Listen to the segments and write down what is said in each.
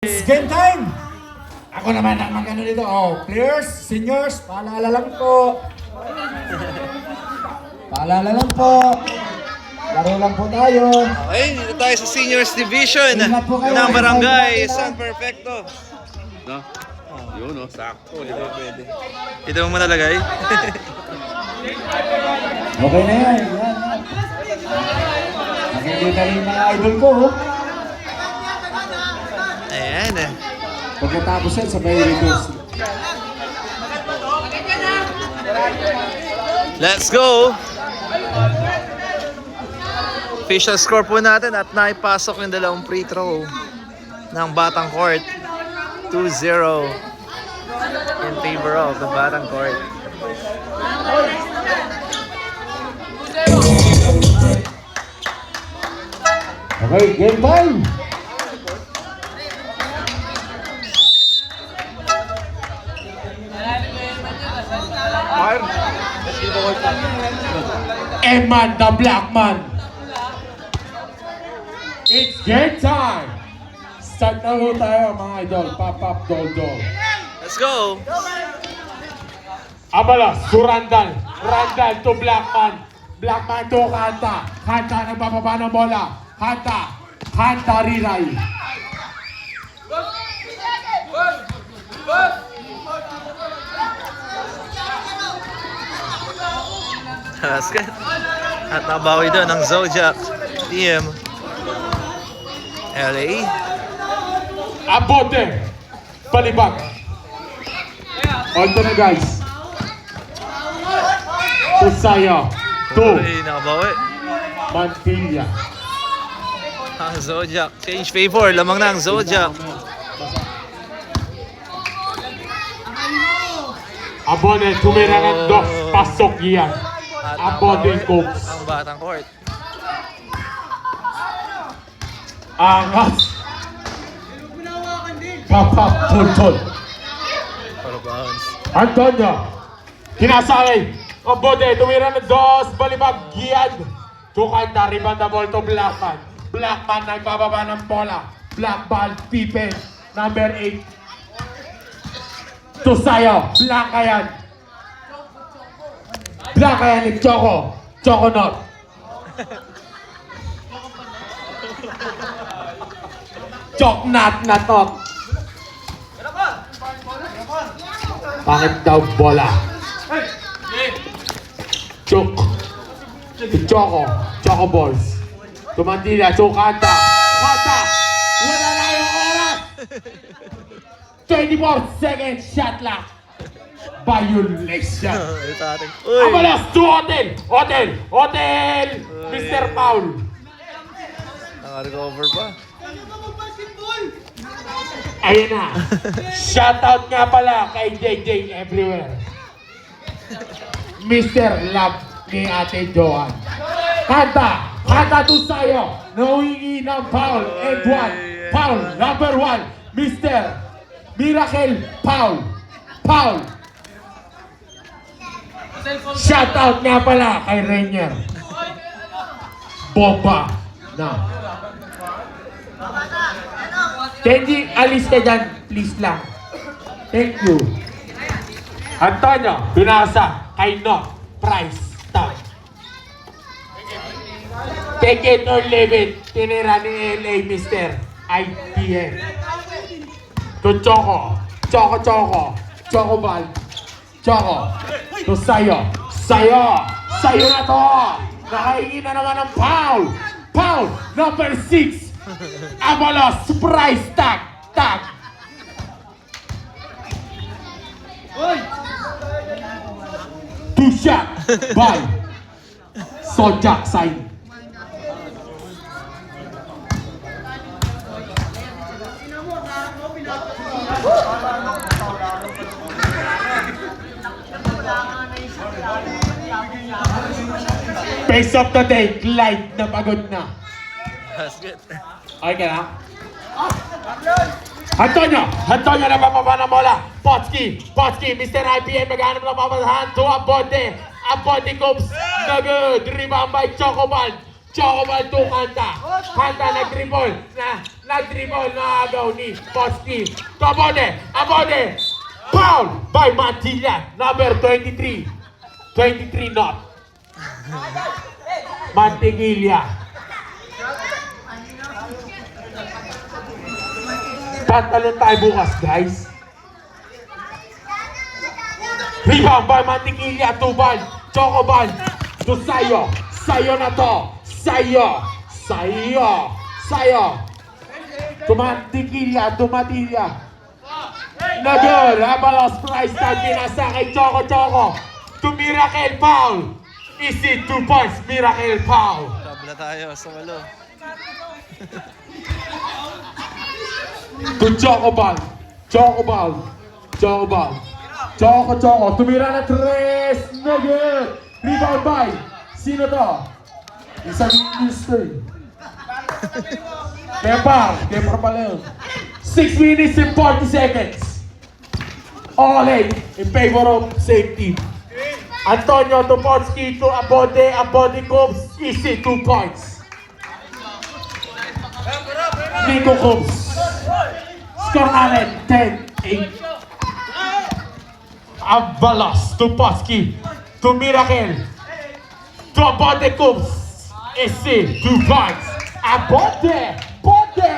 It's game time! Ako naman ang magano dito. Oh, players, seniors, paalala lang po. Paalala lang po. Laro lang po tayo. Okay, dito tayo sa Seniors Division Ingat po kayo. ng Barangay Ingat. San Perfecto. No? Yun, no? Sakto. Ito pwede. Ito mo nalagay. Okay na yan. Yan. Nakikita rin mga idol ko. Oh. Ayan eh. Pagkatapos yan, sabay reverse. Let's go! Official score po natin at naipasok yung dalawang free throw ng Batang Court. 2-0 in favor of the Batang Court. Okay, game time! Eman, the black man. It's game time! Start na ho tayo mga idol. Pop, dol. Let's go! Abala, Surandal. Randal to Blackman. Blackman to Kanta. Kanta nagbababa ng bola. Kanta Riray. That's good. At nabawi doon ng Zodiac team. LA. Abote. Palibag. Alto na guys. Tusaya. To Uy, nakabawi. Mantilla. Ang Zodiac. Change favor. Lamang na ang Zodiac. Abone, tumira ng dos. Pasok yan. At Abote nabawi Coops. ang Batang Court. Angas. Papap Tol. For bounce. Antonio. Kinasakay. Abote, tumira ng dos. Balibag yan. Tukanta, rebound the ball to Blackman. Blackman nagbababa ng bola. Black ball, Pippen. Number 8. Tusayo. Blanca yan. Blanca yan ni Choco. Choco not. Chok not na tot. Pangit daw bola. Chok. Choco. Choco balls. Tumandila. Chokanta. Kanta. Wala na yung oras. 24 seconds shot lang. Violation. Ito ating... Uy! Amalas to Hotel. Mr. Paul. Naka-recover pa. Ayun na. Shoutout nga pala kay JJ everywhere. Mr. Love ni Ate Joan. Kanta to sayo. Nauhingi ng foul. And one. Foul. Number 1. Mr. Miracle Paul. Shoutout nga pala kay Rainier. Bomba na. Kenji, alis ka dyan. Please lang. Thank you. Antonio, binasa kay No. Price tag. Take it or leave it. Tinira ni LA, Mr. IPM. To Choco. Choco ball. Choco. To Sayo na to. Nakahingi na naman ng foul. Number 6. Avalos. Price tag. Two shot by Sojak Sain. Face of the day, Clyde na pagod na. That's good. Okay ka na? Antonio na bababa ng bola. Potsky, Mr. IPM naghanap ng papasahan to Abote. Abote Coops, na good. Rebound by Chocobal. Chocoball to Kanta. Kanta nag-dribble. Nag-dribble na agaw ni Potsky. To Abode. Abode. Foul by Mantilla. Number 23. 23 not. Mantigilla. Pantalon tayo bukas, guys. Rebound by Mantigilla. 2 ball. Chocoball. To Sayo. Sayo na to. Sayo. Sayo. Sayo. Tumatigilla. Tumatilla. Nagol. Abalos price tag. Pinasa kay Choco Choco. To Miracle foul. Easy 2 points. Miracle foul. Tabla tayo sa walo. To Chocoball. Chocoball. Chocoball. Choco Choco. Tumira na 3. Nagol. Rebound by. Sino to? Isang minister. Kepar pala yun. 6 minutes and 40 seconds. All in favor of safety. Antonio Topotsky to Abode. Abode Cubs. Easy 2 points. Nico Cubs. Score natin 10-8. Avalos to Potsky. To Miracle. To Abode Cubs. Easy 2 points. Abode. Bode.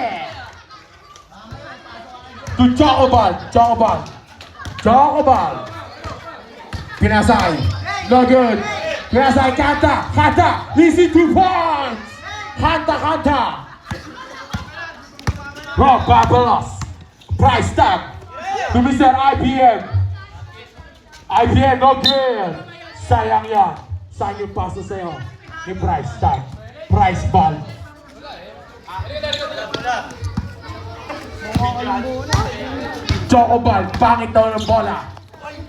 To Chocoball. Chocoball. Chocoball. Pinasay. No good. Pinasay. Kanta. Kanta. Easy 2 points. Kanta. Kanta. Rob Babalos. Price tag. To Mr. IBM. IBM no good. Sayang yan. Sayang yung paso sa'yo. Yung price tag. Price ball. Chocoball, pangit daw ng bola.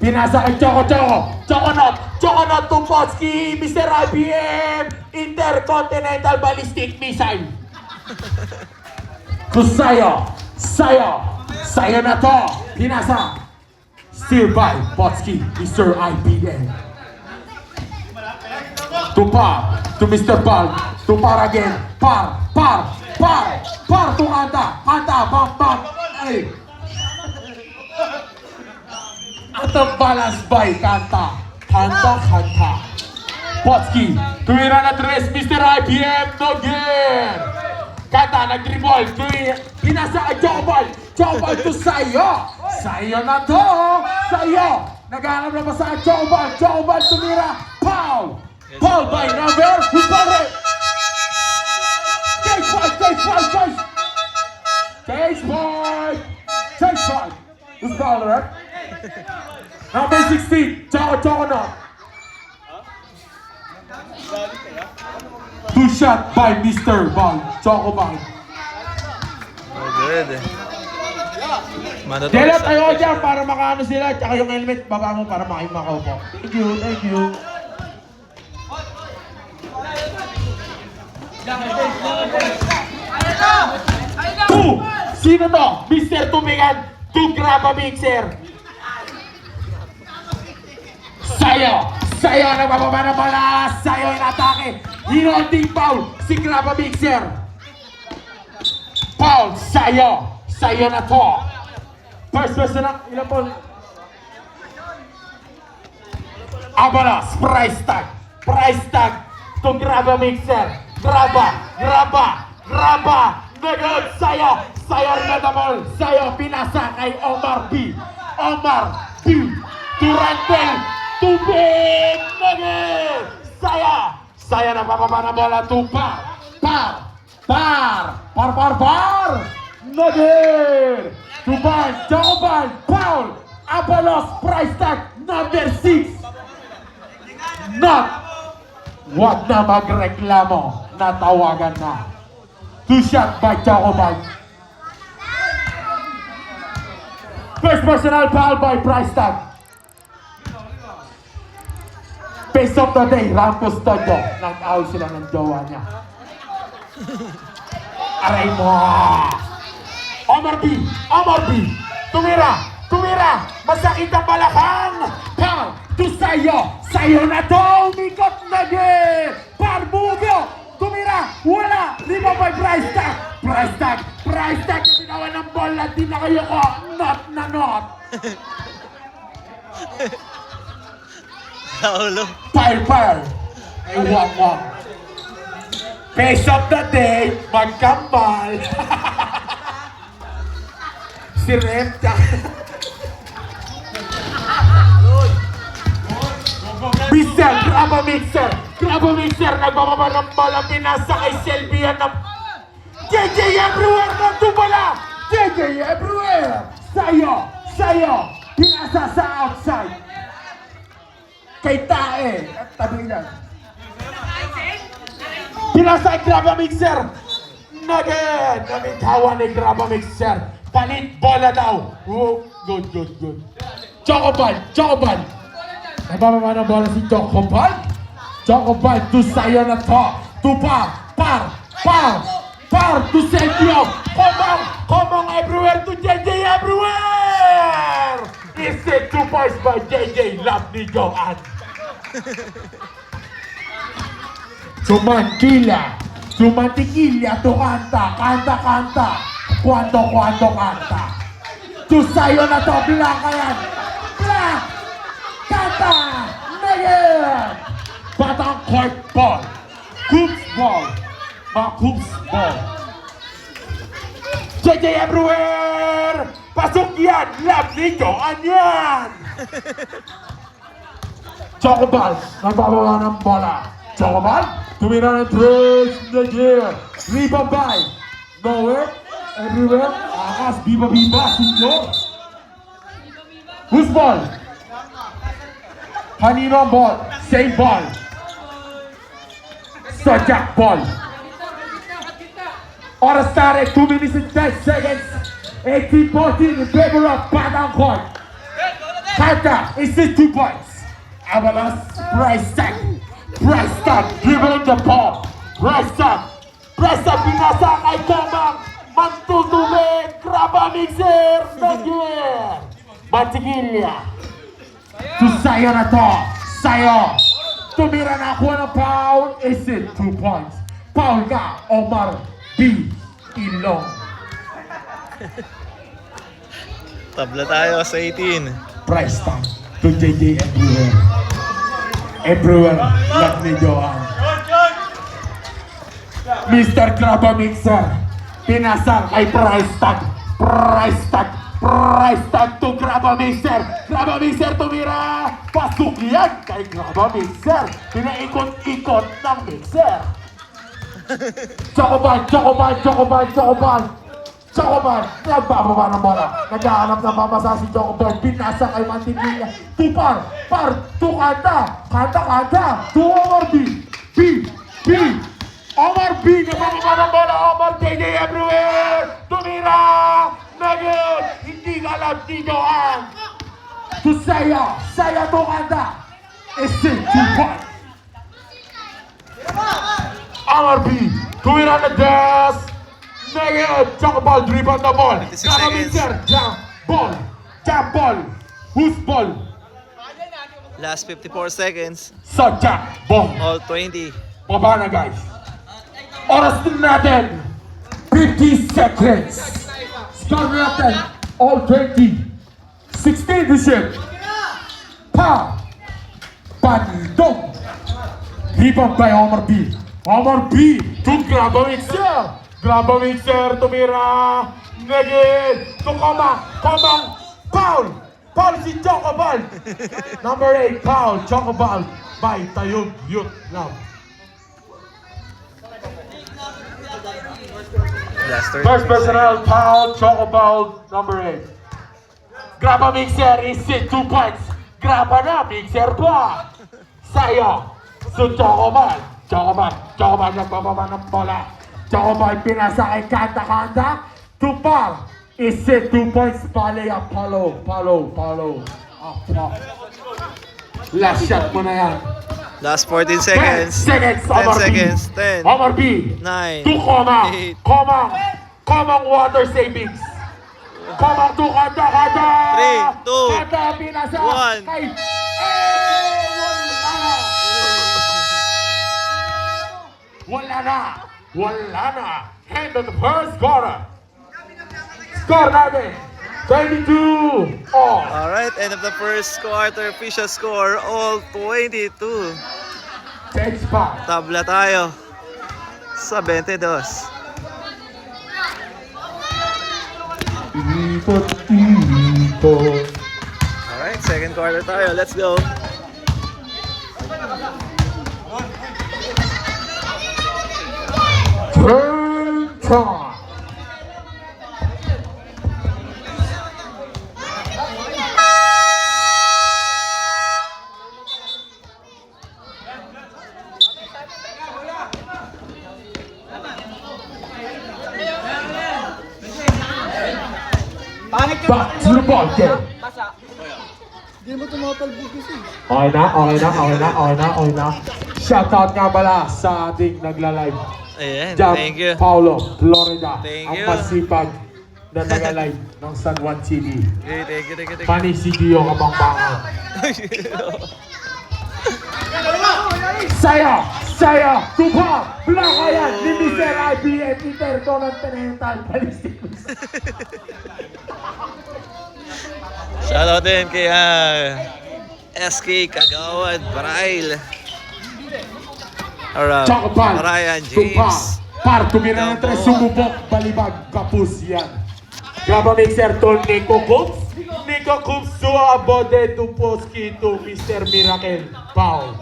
Pinasa kay Choco Choco. Choconot to Potsky. Mr. IBM. Intercontinental Ballistic Missile. To Sayo. Sayo na to. Pinasa. Steal by Potsky. Mr. IBM. To Par. To Mr. Ball. To Par again. Par to Kanta, bam, ay. Out of balance by Kanta. Potsky, tumira na 3, Mr. IBM, no good. Kanta, nag-dribble, pinasa kay Chocoball to Sayo. Sayo na to, Sayo. Naghanap na pa sa Chocoball tumira, foul by number, who's it? Chase five. Who's foul, right? Number 16, Choco now. 2 shot by Mr. Ball, Chocoball. Oh, good. Dela tayo dyan para makaano sila, tsaka yung helmet, baba mo para makaupo. Thank you. Sino to? Mr. Tumigan to grab a mixer. Sayo nagbababa na bola. Sayo inatake. Hinonting foul si grab a mixer. Foul Sayo na to. First person na ilan po? Abalos price tag to grab a mixer. Graba. Nagod Sayo na the ball. Sayo pinasa kay Omar B. Turantel. Tubig. Nagod Sayo na bababa na bola to Par. Nagod to Bar. Chocoball. Foul. Abalos price tag number 6. Not. Wag na magreklamo. Natawagan na. 2 shot by Chocoball. First personal foul by price tag. Pace of the day, Rampo Studio. Nag-out sila ng jowa niya. Aray mo! Omar B! Tumira! Masakit ang balakang! Foul to Sayo! Sayo na to! Umikot na din! Barbugo! tumira, wala, rebound by Price Tag, Price Tag, Price Tag, na binawan ng bola, di na kayo ko, not na not. Naulo. Fire, ay wang. Face of the day, magkambal. Si Remta. Mixer, grab a mixer, nagbababa ng bola, pinasa kay Selvian ng JJ everywhere, nagtubala! JJ everywhere! Sayo, pinasa sa outside. Kay Tae, at tabi lang. Pinasa kay grab a mixer. Namitawan ni grab a mixer. Palit bola daw. Oh, good. Chocobal. Nagbababa ng bola si Chocobal to Sayo na to. To par to Sergio. Come on everywhere to JJ everywhere. Is it 2 points by JJ? Love ni Joan. Sumantikilla to kanta. Cuando kanta. To Sayo na to, Blanca yan. Black! Kanta! Negative! Batang court ball. Coops ball. Coops ball. JJ everywhere! Pasok yan! Love ni Joan yan! Chocobal, nagbababa ng bola. Chocobal, tumira ng trace na gear. Rebound by nowhere, everywhere. Akas, biba, sinyo. Whose ball? Kanino ang ball? Same ball. Sajak ball. Oras start 2 minutes and 10 seconds. 18-14 in favor of Batang Court. Kanta, is it 2 points? Avalas, Price Tag, dribbling the ball. Price Tag, pinasa kay Komang, magtutuloy, grab a mixer, again. Matigilya, to Sayo na to, Sayo, tumira na ako ng foul, is it 2 points? Foul ka, Omar B. Ilong. Tabla tayo sa 18. Price Tag to JJ everywhere, like ni Johan. Mr. Graba Mixer, pinasang kay Price Tag to Graba Mixer tumira, pasok yan kay Graba Mixer, pinaikot-ikot ng Mixer. Chocobal, nagbababa ng bola. Naghahanap ng mamasa si Chocobal. Pinasa kay Mantinilla. To kanta. To Omar B. Omar B. Nagbababa ng bola. Omar JJ everywhere. Tumira. Nagod. Hindi ka alam ni Johan. To Saya to kanta. Ese 2 points. Omar B. Tumira na desk. Negative, Chocobal, dribble the ball. 26 seconds. Jump ball. Whose ball? Last 54 seconds. Sajak ball. All 20. Baba na guys. Oras din natin. 50 seconds. Score natin. All 20. 16 to shoot. Bandong. Rebound by Omar B. To grab a mixer, tumira, negin, to Komang, foul si Chocobal. Number 8, foul, Chocobal by Tayog Youth Club. Last 30. First personnel, foul, Chocobal, number 8. Grab a mixer, is it 2 points? Grab na, mixer pa. Sayo, so Chocobal, nagbababa ng bola. Chocobal pinasa kay Kanta. Tupar. Is it 2 points? Pale Apollo. Last shot mo na yan. Last 14 seconds. 10 seconds. 10 seconds. 10. Omar B. 9. To Komang. 8. Komang water savings. Komang to Kanta. 3, 2, Kanta pinasa 1. kay... Wala na. Wala na. End of the first quarter. Score natin. 22 all. Alright, end of the first quarter. Official score, all 22. Change back. Tabla tayo sa 22. Ikot-ikot. Alright, second quarter tayo. Let's go. Turn time. Back to the ball game. Okay na. Shoutout nga pala sa ating nagla-live. Ayan, Jam thank you. Paulo, Florida. Thank Ang you. masipag na nagla-live ng San Juan City. Okay, thank you. Pani si Dio Kapampangan. Saya, tupa, belakayan ni Mr. IBM Intercontinental Ballistic Missile. Shoutout din kay SK Kagawad Barail. Chakapal, Ryan tupa, James. par, tumira ng tres, sumubok, balibag, kapus yan. Graba mixer to Nico Coops. Nico Coops to Abode to Poski to Mr. Miracle Pau.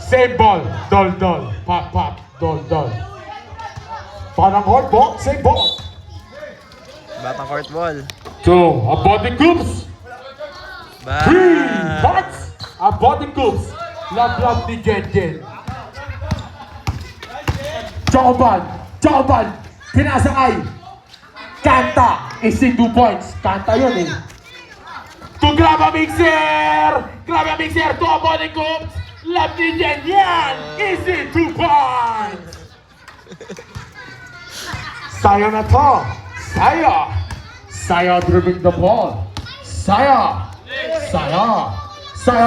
Same ball, dol, pop, dol. Parang hotball, same ball. Batang court ball. Two, Abode Coops. Three, Hearts. Abode Coops. Love ni Jen. Chocobal. Pinasakay. Kanta. Isi 2 points. Kanta yun eh. To Graba Mixer. To Abode Coops. Love ni Jen. Yan. Isi 2 points. Sayo na to. Saya dribbling the ball. Saya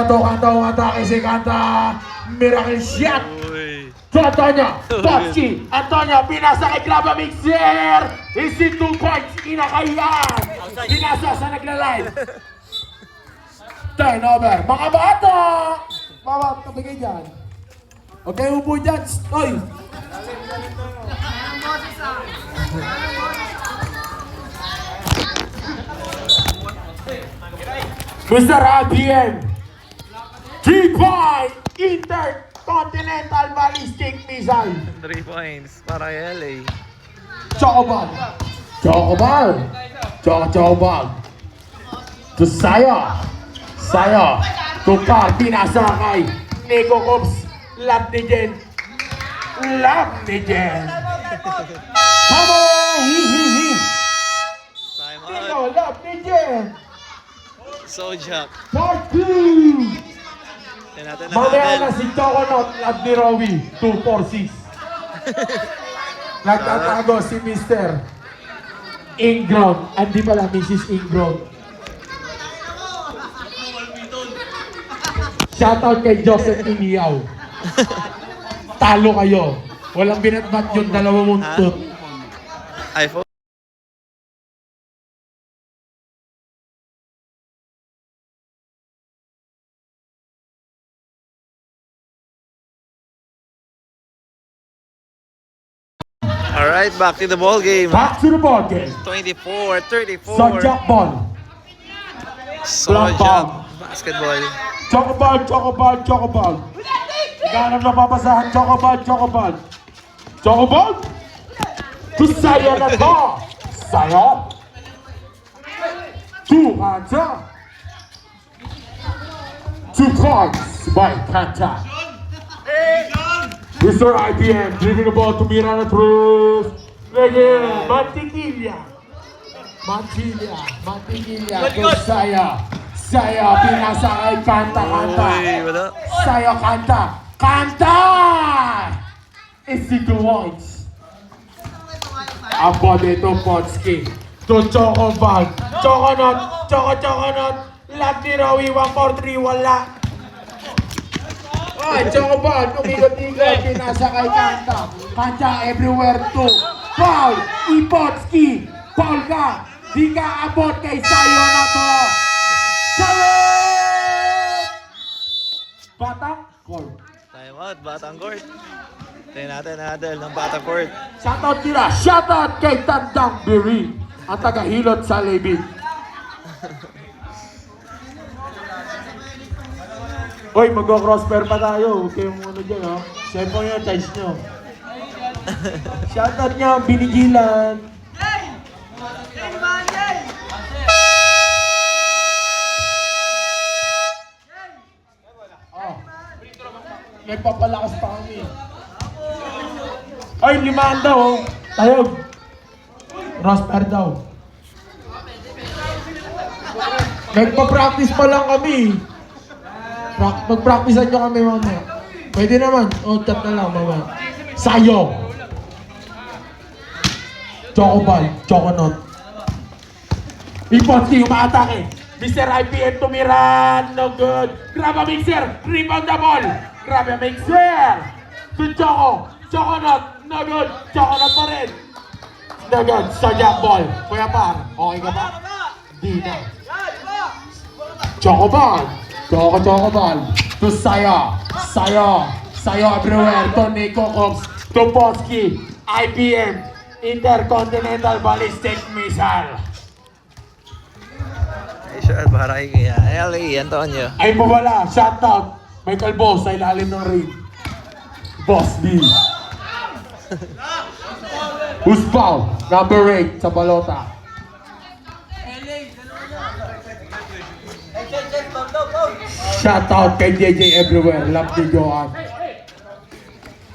to kanta kasi kanta. Miracle shot. Uy. To Antonia, Popski, Antonia, pinasa kay Graba Mixer. Isi 2 points, inakayan. Pinasa sa nagla-live. Turnover, mga bata. Bawat kabigay dyan. Okay, upo dyan. Oy. Mr. ABM. 3-point Intercontinental Ballistic Missile. 3 points para kay LA. Chocobal. To Saya. To Carl. Pinasa kay Nico Coops. Love ni Jen. Tama! Hi. Time Nico, out. love ni Jen. Sojak. Part 2. Yan natin Mamaya na natin. si Choconot at ni Rowie, 246. Nagtatago si Mr. Ingram. Hindi pala, Mrs. Ingram. Shoutout kay Joseph Iniaw. Talo kayo. Walang binatbat yung dalawang muntut. iPhone. Alright, back to the ball game. Back to the ball game. 24-34. Sa jackball. Sojak. Basketball. Chocoball. Ganap na papasahan. Chocoball. To Saya na to. Saya. To Kanta. 2 points by Kanta. Mr. IBM driving the ball to Mirana Cruz. Again, Mantequilla to Saya. Pinasa kay Kanta. Uy, wala. Saya Kanta! It's 2 points. Abode to Potski. To Chocobal. Choconot. Love ni Rowie, 1-4-3, wala. Ay, Chocobal, umikot-ikot, pinasa kay Kanta. Kanta everywhere to. Foul! Ipotski! Foul ka! Di ka abot kay Sayo na to! Sayo! Batang court. Time out, Batang Court. Tayo natin nadal ng Batang Court. Shoutout nila! Shoutout kay Tandang Biri! Ang tagahilot sa Libid. Hoy, mag-crosspair pa tayo. Huwag kayong ano dyan, ha? Cellphone nyo, charge nyo. Shoutout nyo, binigilan. Oh. Nagpapalakas pa kami. Ay, 5 daw, oh. Tayog. Crosspair daw. Nagpa-practice pa lang kami. Mag-practicean nyo kami mamaya. Pwede naman. O, chat na lang mamaya. Sayo. Chocobal. Choconut. Ipotski, umaatake. Mr. IPM tumira. No good. Grab a mixer. Rebound the ball. Grab a mixer. To Choco. Choconut. No good. Choconut pa rin. No good. Sa jump ball. Kuya Par. Okay ka ba? Di na. Chocobal. Chocobal. To Sayo. Sayo everywhere. To Nico Cox. To Potski. IPM. Intercontinental Ballistic Missile. Ay, shot para kay LA, Antonio. Ay mawala. Shoutout. Michael Boss sa ilalim ng ring. Boss D. Uspaw. Number 8 sa balota. Shoutout kay JJ everywhere. Love ni Johan.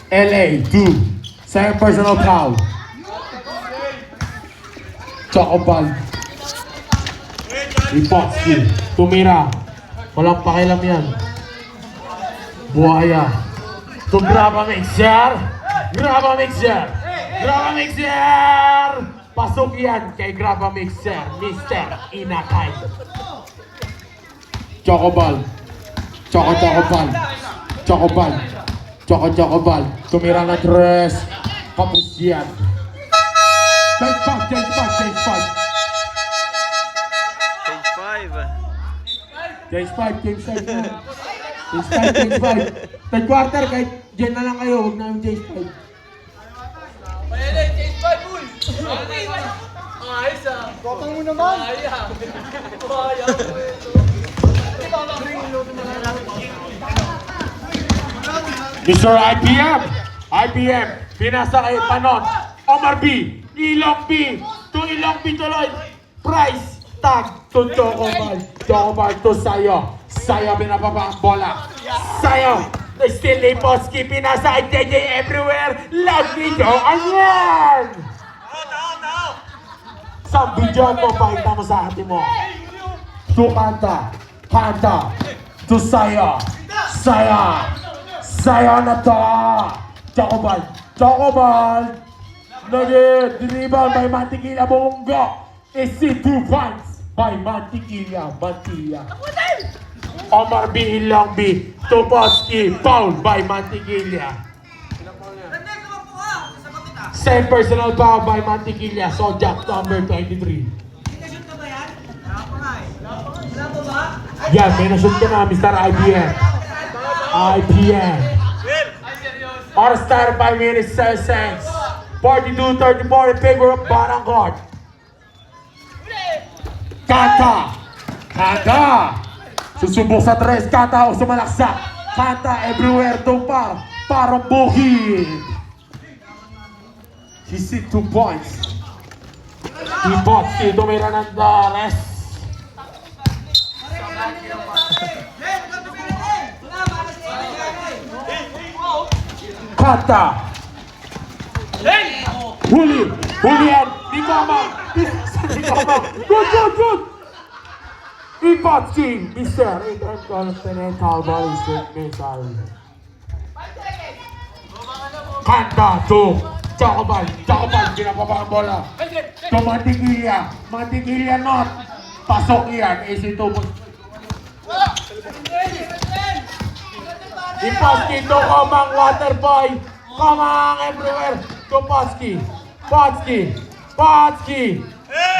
LA 2. Second personal foul. Chocobal. Ipotski. Tumira. Walang pakialam yan. Buhaya. To grab a mixer. Grab a mixer. Grab a mixer. Pasok yan kay grab a mixer. Mr. Inakay. Chocobal. Chocobal. Tumira na tres. Kapus yan. Change back. Page 5. Change 5 na. Change 5. Third quarter, kahit dyan na lang kayo. Huwag na yung change 5. Mr. IPM, pinasa kay Panon, Omar B, Ilong B, to Ilong B tuloy, price tag to Chocobal to Sayo, pinapaba ang bola, Sayo, still Lipotski, pinasa kay JJ everywhere, love video, ayan! Sa video mo, pakita mo sa atin mo, to Kanta, to Sayo na to! Chocobal! Nag-rebound by Mantequilla Bongo! Isi 2 points by Mantequilla. Omar B. Ilong B. Tupotski. Foul by Mantequilla. Same personal foul by Mantequilla. Sojak number 23. Yan, may nashoot ka na, Mr. IPM. All-Star 5 minutes, 6 seconds. 42-34 in favor of Batang Court. Kanta! Susubok sa tres, Kanta o sumalaksak. Kanta everywhere to parang bukid. He see 2 points. Ipotski, tumira ng Dales. Kanta. Julian, di mama. Good. Ipotski, Mr. Intercontinental Ballistic Missile. Kanta to Chocobal, ginapaba ang bola. To Mantequilla not. Pasok yan, AC2. Iposki to Komang Waterboy. Komang everywhere. To Potski. Potski. Potski.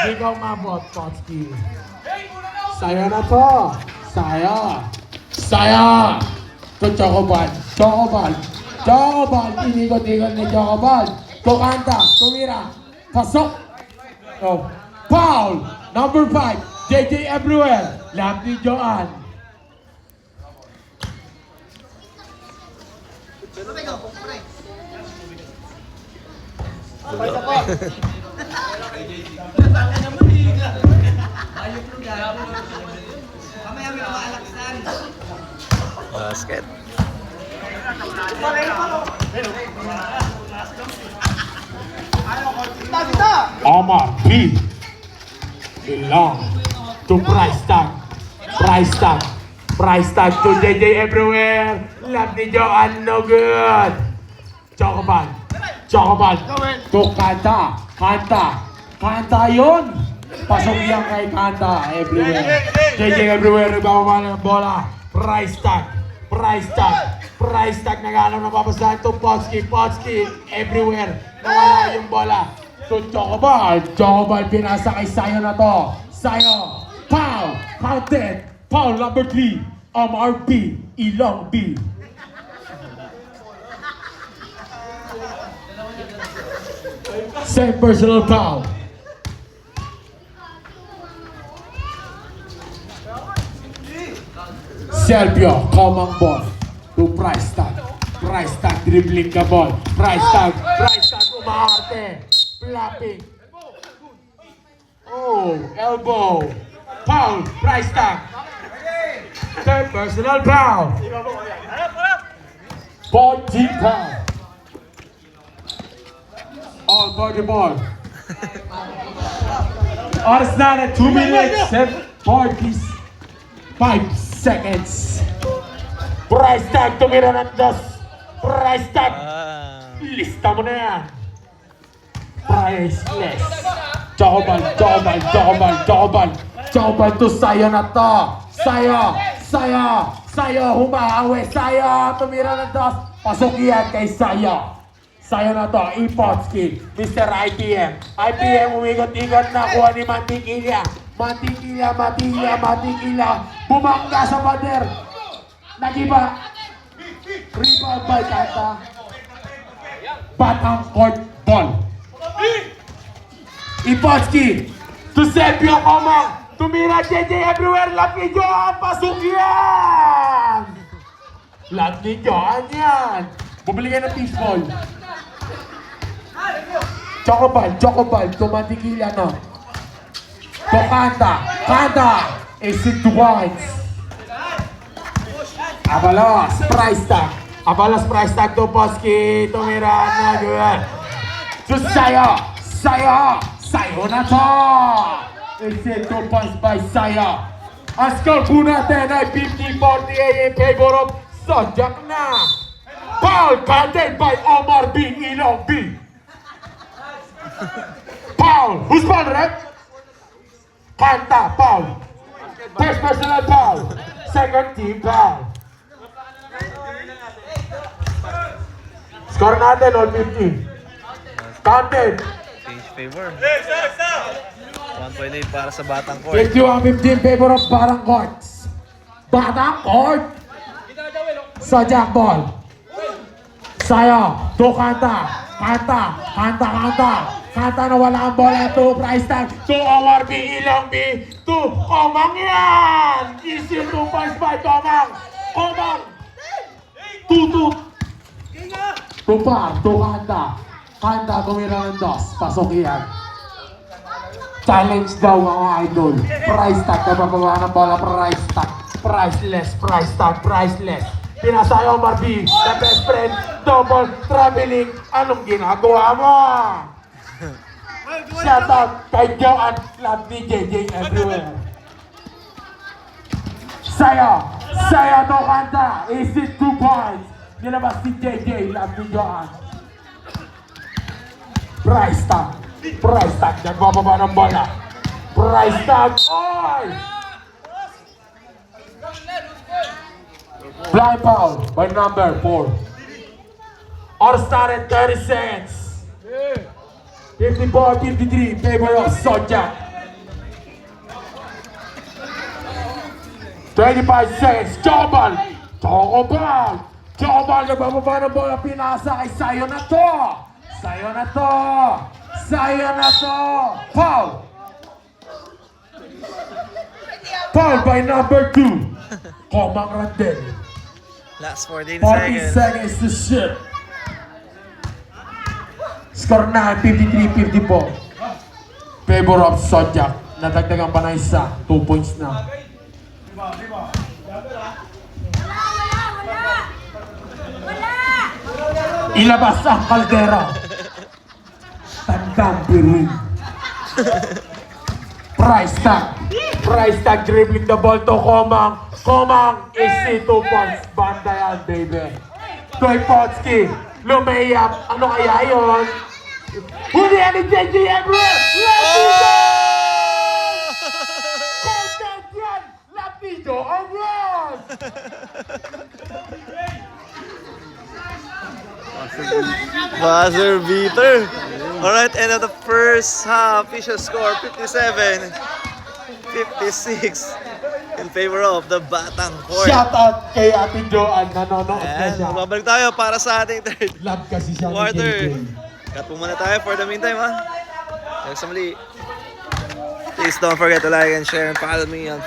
Di ka umabot, Potski. Saya na to. Saya. Saya. To Chocoball. Chocoball. Chocoball. Inikot-ikot ni Chocoball. To Kanta. Tumira. Pasok. Oh. Foul. Number 5. JJ everywhere. Love ni Joan. Basket. Omar B. Belong to price tag. Price tag. Price tag to JJ everywhere. Love ni Joan, no good. Chocoball. Chocoball. To Kanta. Kanta. Kanta yun. Pasok yan kay Kanta everywhere. JJ everywhere. Ibababa ng bola. Price tag. Price tag. Price tag. Nag-alam na papasahan to Potski. Potski everywhere. Nawala yung bola. To Chocoball. Chocoball pinasa kay Sayo na to. Sayo. Foul. Counted. Foul number 3. MRB. Ilong B. Same personal foul. Selvio, Komang ball. To price tag. Price tag, dribbling the ball. Price tag, umaharte. Flapping. Oh, elbow. Foul, price tag. Third personal foul. 14 foul. All for the ball. Oras na 2 minutes and 45 seconds. Price tag, tumira ng dos. Price tag. Lista mo na yan. Priceless. Chocoball, Chocoball, Chocoball, Chocoball. Chocoball to Sayo na to. Sayo, Sayo, Sayo, humahawi. Sayo, tumira ng dos. Pasok yan kay Sayo. Sayo na to, Ipotski, Mr. IPM. IPM, umigot-igot na, kuha ni Mantikilya. Mantikilya, Mantikilya, Mantikilya. Bumangga sa pader. Nagiba. Rebound by Kanta. Batang court ball. Ipotski. To Selvio Komang. Tumira JJ everywhere. Love ni Joan. Pasok yan. Love ni Joan yan. Bumili ka ng fishball. Chocoball, Chocoball. Tumatikila na. To Kanta. Kanta. Is it twice? Abalos. Price tag. Abalos price tag to Potski. Tumira na. Good. To Sayo. Sayo. Sayo na to. Is it 2 points by Sayo? Ang score po natin ay 50-48 in favor of Sojak na. Foul counted by Omar B. Ilong B. Foul. Who's foul, Red? Kanta, foul. First personal foul. Second team foul. Score natin all 50. Counted. Change favor. 1.8 para sa Batang Court. 51-50 in favor of Batang Courts. Batang Court. Sojak ball. Sayo. To Kanta. Kanta. Kanta, Kanta. Kanta na wala ang bola. To price tag. To Omar B. Ilong B. To Komang yan. Easy 2 points by Komang. Komang. 2-2. To Par. To Kanta. Kanta tumira ng dos. Pasok yan. Challenge daw mga idol. Price tag. Kabababa ng bola. Price tag. Priceless. Price tag. Priceless. Pinasa Omar B. The best friend. Double traveling. Anong ginagawa mo? Shout out kay Joan. Love ni JJ everywhere. Sayo. Sayo to Kanta. Is it 2 points? Nilabas si JJ. Love ni Joan. Price tag. Price tag. Nagbababa ng bola. Price tag. Oy! Blind foul by number 4. Or started 30 seconds. 54-53, favor of Zodiac. 25 seconds, Jobal! Jobal, nagbababa ng bola, pinasa kay Sayo na to! Foul! Foul by number 2. Komang Randel. Last 14 40 seconds. seconds to shoot. Score na 53-54. Favor of Zodiac. Nadagdagan pa na isa. 2 points na. Ilabas ang kaldera. Tandang pirin. Price tag dribbling the ball to Komang. Komang is 2 points. Banda yan, baby. Toypotski, lumiyap. Ano kaya yun? Huli ni JJ Emre! Content yan! Lapido ang run! Buzzer beater. Alright, end of the first half. Official score 57-56 in favor of the Batang Court. Shout out kay Ate Joanne, nanonood na And siya. babalik tayo para sa ating third Love kasi siya ni quarter. JJ. Cut po muna tayo for the meantime, ha. Hanggang sa muli. Please don't forget to like and share and follow me on